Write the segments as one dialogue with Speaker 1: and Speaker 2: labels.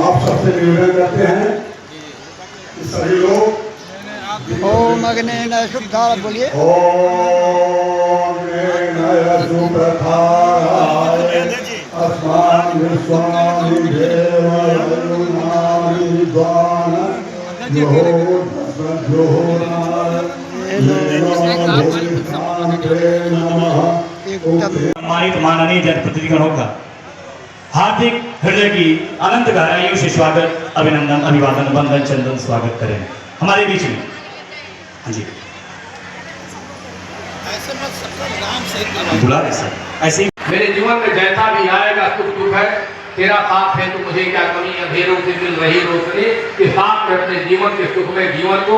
Speaker 1: आप सबसे निवेदन करते हैं कि सभी लोग
Speaker 2: ओम अग्नेय शुद्धाय बोलिए।
Speaker 1: ओम अग्नेय शुद्धाय अस्मान् विश्वानि देवायुनानि द्वान
Speaker 3: सम्मानित माननीय जनप्रतिनिधिगणों का हार्दिक हृदय की अनंत गहराइयों से स्वागत, अभिनंदन, अभिवादन, वंदन, चंदन स्वागत करें हमारे बीच में। हाँ जी, बुला रहे सर ऐसे ही।
Speaker 4: मेरे जीवन में जैसा भी आएगा सुख दुख है, तेरा साथ है तो मुझे क्या कमी, अंधेरों से मिल रही रोशनी के साथ में अपने जीवन के सुख में जीवन को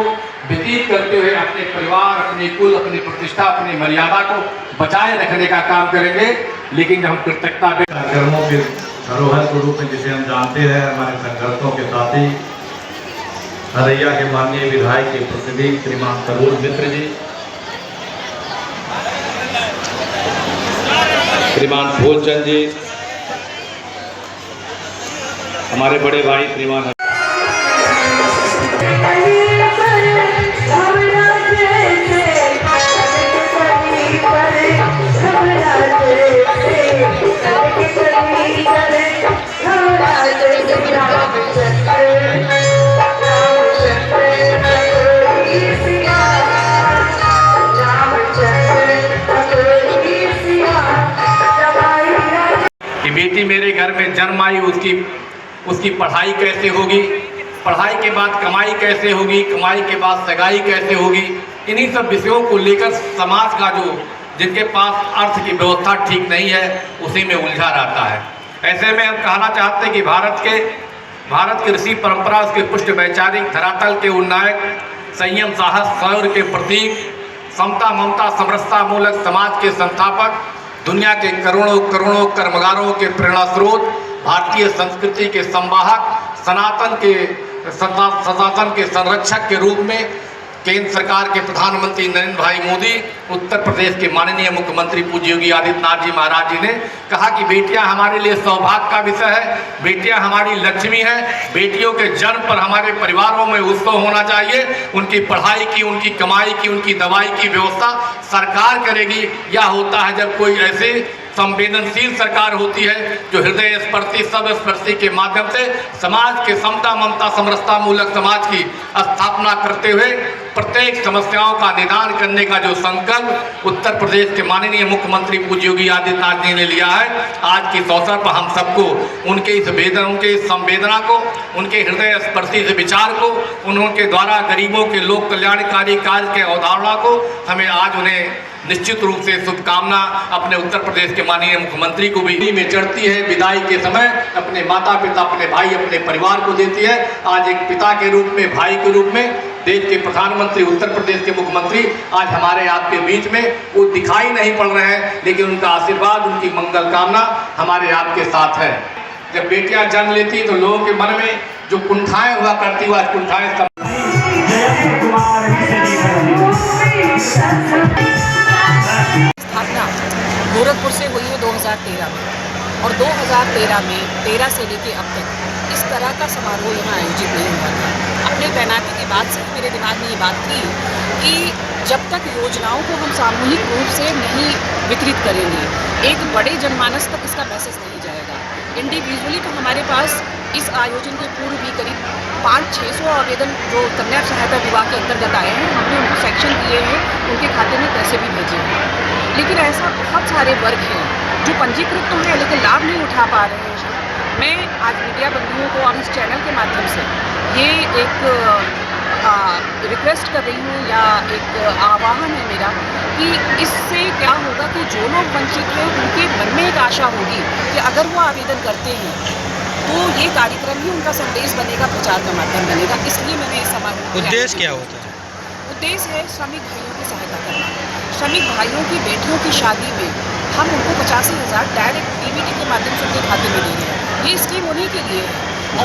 Speaker 4: व्यतीत करते हुए अपने परिवार, अपने कुल, अपनी प्रतिष्ठा, अपनी मर्यादा को बचाए रखने का काम करेंगे। लेकिन जब हम कृतज्ञता कर्मों के धरोहर के रूप में जिसे हम जानते हैं, हमारे संघर्षों के साथी हरैया के माननीय विधायक के प्रतिनिधि श्रीमान करोड़ मित्र जी, श्रीमान फूलचंद जी, हमारे बड़े भाई श्रीमान कि बेटी मेरे घर में जन्म आई, उसकी पढ़ाई कैसे होगी, पढ़ाई के बाद कमाई कैसे होगी, कमाई के बाद सगाई कैसे होगी, इन्हीं सब विषयों को लेकर समाज का जो जिनके पास अर्थ की व्यवस्था ठीक नहीं है उसी में उलझा रहता है। ऐसे में हम कहना चाहते हैं कि भारत की ऋषि परंपरा, उसके पुष्ट वैचारिक धरातल के उन्नायक, संयम, साहस, शौर्य के प्रतीक, समता, ममता, समरसता मूलक समाज के संस्थापक, दुनिया के करोड़ों करोड़ों कर्मगारों के प्रेरणा स्रोत, भारतीय संस्कृति के संवाहक, सनातन के संरक्षक के रूप में केंद्र सरकार के प्रधानमंत्री नरेंद्र भाई मोदी, उत्तर प्रदेश के माननीय मुख्यमंत्री पूज्य योगी आदित्यनाथ जी महाराज जी ने कहा कि बेटियां हमारे लिए सौभाग्य का विषय है, बेटियां हमारी लक्ष्मी है, बेटियों के जन्म पर हमारे परिवारों में उत्सव होना चाहिए, उनकी पढ़ाई की, उनकी कमाई की, उनकी दवाई की व्यवस्था सरकार करेगी। यह होता है जब कोई ऐसे संवेदनशील सरकार होती है जो हृदय स्पर्शी, सब स्पर्शी के माध्यम से समाज के समता, ममता, समरसता मूलक समाज की स्थापना करते हुए प्रत्येक समस्याओं का निदान करने का जो संकल्प उत्तर प्रदेश के माननीय मुख्यमंत्री पूज्य योगी आदित्यनाथ जी ने लिया है। आज के इस अवसर पर हम सबको उनके इस संवेदना को, उनके हृदय स्पर्शी से विचार को, उनके द्वारा गरीबों के लोक कल्याणकारी कार्य के अवधारणा को हमें आज उन्हें निश्चित रूप से शुभकामना अपने उत्तर प्रदेश के माननीय मुख्यमंत्री को भी में चढ़ती है। विदाई के समय अपने माता पिता, अपने भाई, अपने परिवार को देती है। आज एक पिता के रूप में, भाई के रूप में देश के प्रधानमंत्री, उत्तर प्रदेश के मुख्यमंत्री आज हमारे आपके बीच में वो दिखाई नहीं पड़ रहे हैं, लेकिन उनका आशीर्वाद, उनकी मंगल कामना हमारे आपके साथ है। जब बेटियां जन्म लेती तो लोगों के मन में जो कुंठाएं हुआ करती, वह कुंठाएं
Speaker 5: स्थापना गोरखपुर से हुई है 2013 में, और 2013 में 13 से लेके अब तक इस तरह का समारोह यहाँ आयोजित नहीं हुआ था। अपने तैनाती के बाद से मेरे दिमाग में ये बात थी कि जब तक योजनाओं को हम सामूहिक रूप से नहीं वितरित करेंगे, एक बड़े जनमानस तक इसका मैसेज नहीं जाएगा। इंडिविजुअली तो हमारे पास इस आयोजन के पूर्व भी करीब 500-600 आवेदन जो कन्या सहायता विभाग के अंतर्गत आए हैं, हमने उनको सेक्शन किए हैं, उनके खाते में पैसे भी भेजे हैं। लेकिन ऐसा बहुत सारे वर्ग हैं जो पंजीकृत तो हैं लेकिन लाभ नहीं उठा पा रहे हैं। मैं आज मीडिया बंधुओं को और इस चैनल के माध्यम से ये एक रिक्वेस्ट कर रही हूँ या एक आह्वान है मेरा कि इससे क्या होगा कि जो लोग वंचित हैं उनके मन में एक आशा होगी कि अगर वो आवेदन करते हैं तो ये कार्यक्रम ही उनका संदेश बनेगा, प्रचार का माध्यम बनेगा। इसलिए मैंने इस समारोह
Speaker 6: उद्देश्य क्या होता है?
Speaker 5: उद्देश्य है श्रमिक भाइयों की सहायता करना। श्रमिक भाइयों की बेटियों की शादी में हम उनको 85,000 डायरेक्ट डीबीटी के माध्यम से उनके खाते में दे रहे हैं। ये स्कीम उन्हीं के लिए है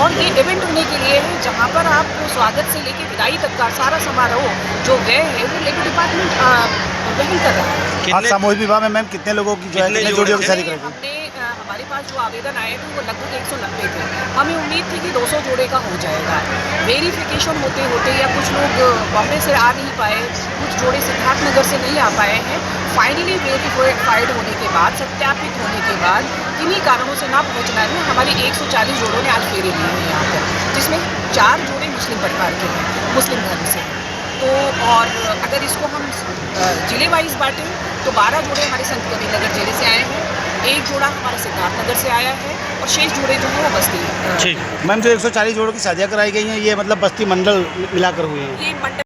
Speaker 5: और ये इवेंट होने के लिए है जहाँ पर आपको स्वागत से लेकर विदाई तक का सारा समारोह जो व्यय है वो लेबर डिपार्टमेंट वहन कर रहा है।
Speaker 6: आज सामूहिक विवाह में मैम कितने लोगों की जो है
Speaker 5: हमने हमारे पास जो आवेदन आए थे वो लगभग 190 थे। हमें उम्मीद थी कि 200 जोड़े का हो जाएगा। वेरिफिकेशन होते होते या कुछ लोग बॉम्बे से आ नहीं पाए, कुछ जोड़े सिद्धार्थनगर से नहीं आ पाए हैं। फाइनली वेरीफाइड होने के बाद, सत्यापित होने के बाद, किन्हीं कारणों से ना पहुँचना में हमारे 140 जोड़ों ने आज फेरे लिए हैं यहाँ पर, जिसमें 4 जोड़े मुस्लिम परिवार के हैं, मुस्लिम धर्म से। तो और अगर इसको हम जिले वाइज बांटें तो 12 जोड़े हमारे संत कबीरनगर जिले से आए हैं, 1 जोड़ा हमारा सिद्धार्थनगर से आया है और शेष जोड़े जो हैं वो बस्ती।
Speaker 6: ठीक मैम, जो 140 जोड़ों की शादियाँ कराई गई हैं ये मतलब बस्ती मंडल मिलाकर हुए हैं?
Speaker 5: ये मंडल